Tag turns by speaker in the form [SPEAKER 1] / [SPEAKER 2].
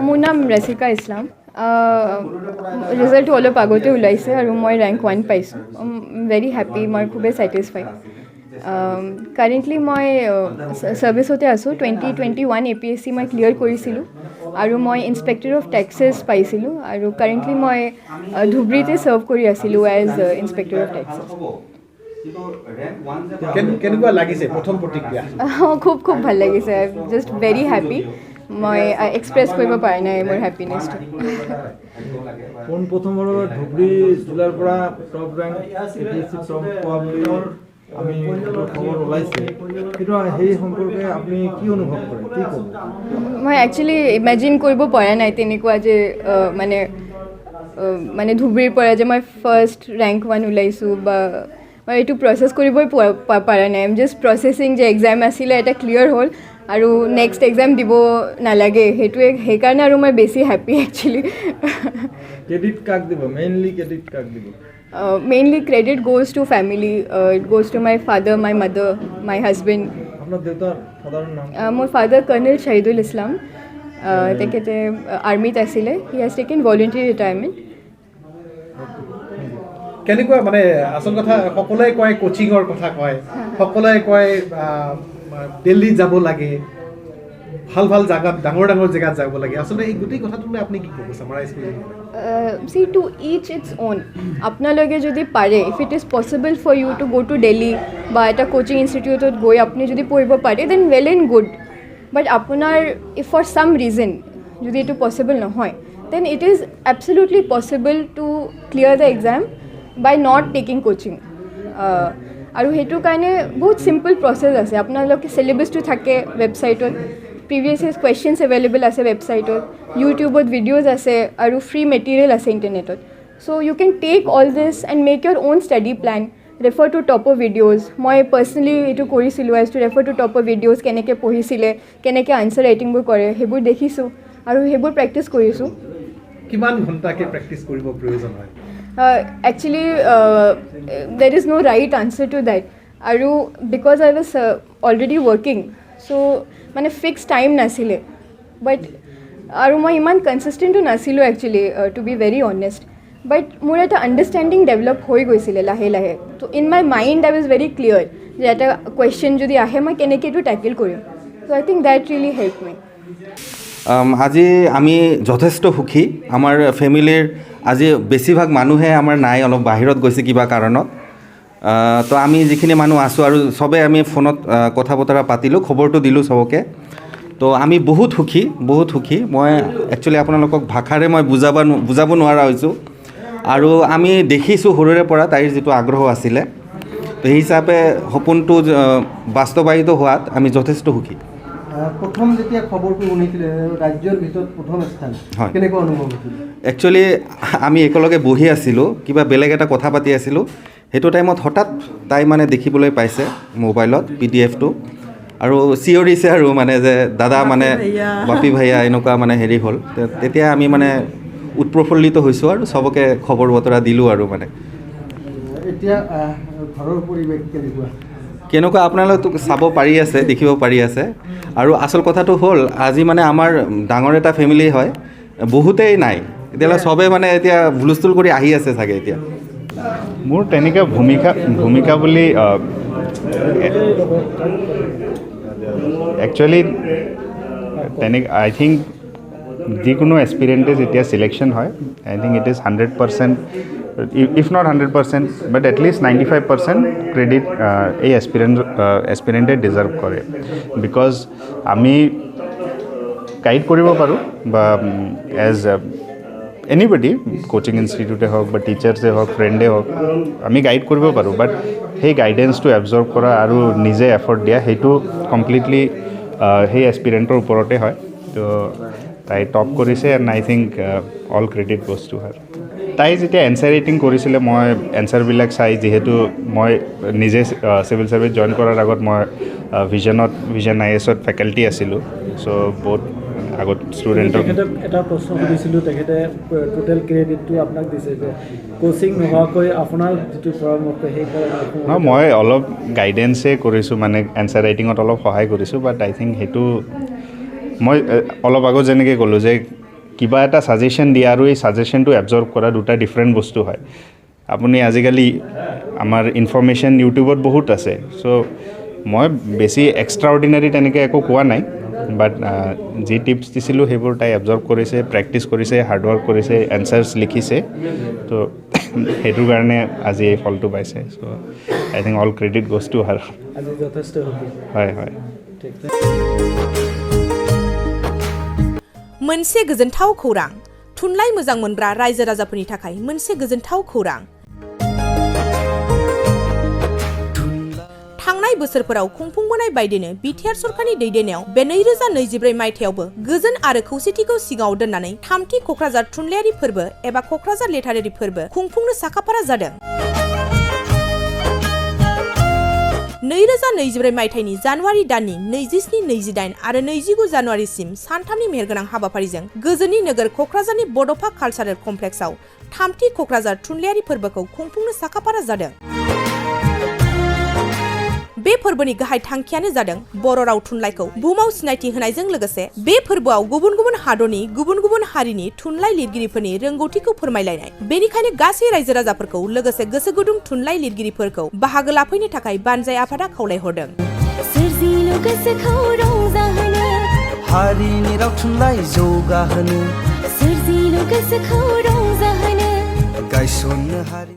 [SPEAKER 1] মোৰ নাম ৰচিকা ইছলাম ৰিজাল্টটো অলপ আগতে ওলাইছে আৰু মই ৰেংক 1 পাইছোঁ ভেৰি হেপ্পী মই খুবেই ছেটিছফাইড কাৰেণ্টলি মই ছাৰ্ভিচতে আছোঁ 2021 APSc মই ক্লিয়াৰ কৰিছিলোঁ আৰু মই ইনস্পেক্টৰ অফ টেক্সেছ পাইছিলোঁ আৰু কাৰেণ্টলি মই ধুবুৰীতে ছাৰ্ভ কৰি আছিলোঁ এজ ইনস্পেক্টৰ অফ টেক্সেছ
[SPEAKER 2] কেনেকুৱা লাগিছে প্ৰথম প্ৰতিক্ৰিয়া
[SPEAKER 1] খুব ভাল লাগিছে জাষ্ট ভেৰি হেপ্পী মই এক্সপ্ৰেছ কৰিব পৰা নাই মোৰ হেপিনেছটো
[SPEAKER 2] পোনপ্ৰথমৰ ধুবুৰী জিলাৰ পৰা টপ ৰেংক APSc টপ পোৱা বুলি আমি খবৰ ওলাইছে কিন্তু সেই সম্পৰ্কে আপুনি কি অনুভৱ কৰে কি ক'ব
[SPEAKER 1] মই একচুৱেলি ইমেজিন কৰিব পৰা নাই তেনেকুৱা যে মানে ধুবুৰীৰ পৰা যে মই ফাৰ্ষ্ট ৰেংক 1 ওলাইছোঁ বা মই এইটো প্ৰচেছ কৰিবই পৰা নাই আই এম জাষ্ট প্ৰচেছিং যে এক্সাম আছিলে এটা ক্লিয়াৰ হ'ল আৰু নেক্সট এক্সাম দিব নালাগে সেইকাৰণে আৰু মই বেছি হেপ্পী একচুৱেলি
[SPEAKER 2] ক্ৰেডিট কাক দিব মেইনলি ক্ৰেডিট কাক দিব
[SPEAKER 1] mainly credit goes to family it goes to my father my mother my husband
[SPEAKER 2] আপোনাৰ দেউতাৰ ফাদাৰৰ নাম
[SPEAKER 1] মোৰ ফাদাৰ কৰ্নেল শহীদুল ইছলাম তেখেতে আৰ্মিত আছিলে হি হেজ টেকেন ভলেণ্টাৰী ৰিটায়াৰমেণ্ট
[SPEAKER 2] কেনেকুৱা মানে আচল কথা সকলোৱে কয় কোচিঙৰ কথা কয় সকলোৱে কয় দিল্লী যাব লাগে ভাল ভাল জায়গাত ডাঙৰ জেগাত যাব লাগে আসলে এই গোটেই কথাটো আপুনি কি ক'ব সামাৰাইজ কৰি
[SPEAKER 1] see to each its own আপোনালোকে যদি পাৰে if it is possible for you to go to Delhi বা এটা কোচিং ইনষ্টিটিউটত গৈ আপুনি যদি পঢ়িব পাৰে then well and good but আপোনাৰ if for some reason যদি এইটো পচিবল নহয় then it is absolutely possible to clear the exam by not taking coaching আৰু সেইটো কাৰণে বহুত সিম্পল প্ৰচেছ আছে আপোনালোকে চিলেবাছটো থাকে ৱেবছাইটত previous years questions available আছে ৱেবছাইটত ইউটিউবত ভিডিঅ'জ আছে আৰু ফ্ৰী মেটেৰিয়েল আছে ইণ্টাৰনেটত so you can take all this and make your own study plan refer to topper videos মই personally এইটো কৰিছিলোঁ as to refer to topper videos কেনেকৈ পঢ়িছিলে কেনেকৈ আনসাৰ ৰাইটিংবোৰ কৰে সেইবোৰ দেখিছোঁ আৰু সেইবোৰ প্ৰেক্টিছ কৰিছোঁ
[SPEAKER 2] কিমান ঘণ্টাকে প্ৰেক্টিছ কৰিব প্ৰয়োজন হয়
[SPEAKER 1] actually there is no right answer to that আৰু because I was already working so মানে ফিক্স টাইম নাছিলে বাট আৰু মই ইমান কনচিষ্টেণ্টো নাছিলোঁ actually to be very honest but মোৰ এটা আণ্ডাৰষ্টেণ্ডিং ডেভেলপ হৈ গৈছিলে লাহে লাহে তো in my mind I was very clear যে এটা কুৱেশ্যন যদি আহে মই কেনেকৈ এইটো টেকেল কৰিম চ' I think that really help মি
[SPEAKER 3] আজি আমি যথেষ্ট সুখী আমাৰ ফেমিলিৰ আজি বেছিভাগ মানুহে আমাৰ নাই অলপ বাহিৰত গৈছে কিবা কাৰণত তো আমি যিখিনি মানুহ আছোঁ আৰু চবেই আমি ফোনত কথা বতৰা পাতিলোঁ খবৰটো দিলোঁ চবকে তো আমি বহুত সুখী মই একচুৱেলি আপোনালোকক ভাষাৰে মই বুজাব নোৱাৰা হৈছোঁ আৰু আমি দেখিছোঁ সৰুৰে পৰা তাইৰ যিটো আগ্ৰহ আছিলে তো সেই হিচাপে সপোনটো বাস্তৱায়িত হোৱাত আমি যথেষ্ট সুখী
[SPEAKER 2] প্ৰথম যেতিয়া খবৰটো শুনিছিলে ৰাজ্যৰ ভিতৰত প্ৰথম স্থান
[SPEAKER 3] হয়
[SPEAKER 2] কেনেকুৱা অনুভৱ হৈছিল
[SPEAKER 3] একচুৱেলি আমি একেলগে বহি আছিলোঁ কিবা বেলেগ এটা কথা পাতি আছিলোঁ সেইটো টাইমত হঠাৎ তাই মানে দেখিবলৈ পাইছে মোবাইলত PDF-টো আৰু চিঞৰিছে আৰু মানে যে দাদা মানে বাপি ভাইয়া এনেকুৱা মানে হেৰি হ'ল তেতিয়া আমি মানে উৎপ্ৰফুল্লিত হৈছোঁ আৰু চবকে খবৰ বতৰা দিলোঁ আৰু মানে
[SPEAKER 2] এতিয়া ঘৰৰ পৰিৱেশ
[SPEAKER 3] কেনেকুৱা আপোনালোকে চাব পাৰি আছে দেখিব পাৰি আছে আৰু আচল কথাটো হ'ল আজি মানে আমাৰ ডাঙৰ এটা ফেমিলি হয় বহুতেই নাই এতিয়ালৈ চবে মানে এতিয়া হুলস্থুল কৰি আহি আছে চাগে এতিয়া
[SPEAKER 4] মোৰ তেনেকৈ ভূমিকা বুলি একচুৱেলি আই থিংক যিকোনো এক্সপিৰিয়েণ্টে যেতিয়া চিলেকশ্যন হয় I think it is 100% if not 100% but at least 95% credit এই এক্সপিৰিয়েণ্টে ডিজাৰ্ভ কৰে বিকজ আমি গাইড কৰিব পাৰোঁ বা এজ এনিবডি কোচিং ইনষ্টিটিউটে হওক বা টিচাৰ্ছে হওক ফ্ৰেণ্ডে হওক আমি গাইড কৰিব পাৰোঁ বাট সেই গাইডেন্সটো এবজৰ্ভ কৰা আৰু নিজে এফৰ্ট দিয়া সেইটো কমপ্লিটলি সেই এক্সপিৰিয়েণ্টৰ ওপৰতে হয় তো তাই টপ কৰিছে and I think all credit goes to হাৰ তাই যেতিয়া এনচাৰ ৰাইটিং কৰিছিলে মই এনচাৰবিলাক চাই যিহেতু মই নিজে চিভিল ছাৰ্ভিচ জইন কৰাৰ আগত মই ভিজন IAS-ত ফেকাল্টি আছিলোঁ চ' বহুত আগত ষ্টুডেণ্টক
[SPEAKER 5] এটা প্ৰশ্ন সুধিছিলোঁ তেখেতে টোটেল ক্ৰেডিটটো আপোনাক দিছে যে কোচিং নোহোৱাকৈ আপোনাৰ যিটো পৰামৰ্শ সেই
[SPEAKER 4] মই অলপ গাইডেন্সে কৰিছোঁ মানে এনচাৰ ৰাইটিঙত অলপ সহায় কৰিছোঁ বাট আই থিংক সেইটো মই অলপ আগত যেনেকৈ ক'লোঁ যে কিবা এটা ছাজেশ্যন দিয়া আৰু এই ছাজেশ্যনটো এবজৰ্ভ কৰা দুটা ডিফাৰেণ্ট বস্তু হয় আপুনি আজিকালি আমাৰ ইনফৰ্মেশ্যন ইউটিউবত বহুত আছে চ' মই বেছি এক্সট্ৰা অৰ্ডিনাৰী তেনেকৈ একো কোৱা নাই বাট যি টিপছ দিছিলোঁ সেইবোৰ তাই এবজৰ্ভ কৰিছে প্ৰেক্টিছ কৰিছে হাৰ্ডৱৰ্ক কৰিছে এনচাৰ্ছ লিখিছে তো সেইটোৰ কাৰণে আজি এই ফলটো পাইছে so' I think all credit goes to her
[SPEAKER 5] আজি যথেষ্ট সুখী
[SPEAKER 4] হয় হয়
[SPEAKER 5] ঠিক
[SPEAKER 6] मोनसे गोजोनथाव खौरां थुनलाइ मोजां मोनग्रा रायजो राजाफोरनि थाखाय मोनसे गोजोनथाव खौरां थांनाय बोसोरफोराव खुंफुंबोनाय बायदिनो बिटिआर सरकारनि दैदेननायाव बे 2024 मायथाइयावबो गोजोन आरो खौसेथिखौ सिगाङाव दोननानै थामथि क'क्राझार थुनलाइयारि फोरबो एबा क'क्राझार लिटारेरि फोरबो खुंफुंनो साखाफारा जादों 2024 मायथाइनि जानुवारि दाननि 27, 28 आरो 29 जानुवारिसिम सानथामनि मेहेरगोनां हाबाफारिजों गोजोननि नोगोर क'क्राझारनि बड'फा कालचारेल कमप्लेक्सआव थामथि क'क्राझार थुनलाइयारि फोरबोखौ खुंफुंनो साखाफारा जादों बे फोरबोनि गाहाय थांखियानो जादों बर' राव थुनलाइखौ बुहुमाव सिनायथि होनायजों लोगोसे बे फोरबोआव गुबुन गुबुन हादरनि गुबुन गुबुन हारिनि थुनलाइ लिरगिरिफोरनि रोंगौथिखौ फोरमायलायनाय बेनिखायनो गासै रायजो राजाफोरखौ लोगोसे गोसो गुदुं थुनलाइ लिरगिरिफोरखौ बाहागो लाफैनो थाखाय बानजाय आफादा खावलायहरदों
[SPEAKER 7] हारिनि राव थुनलाइ जौगाहोनो गायसननो हारि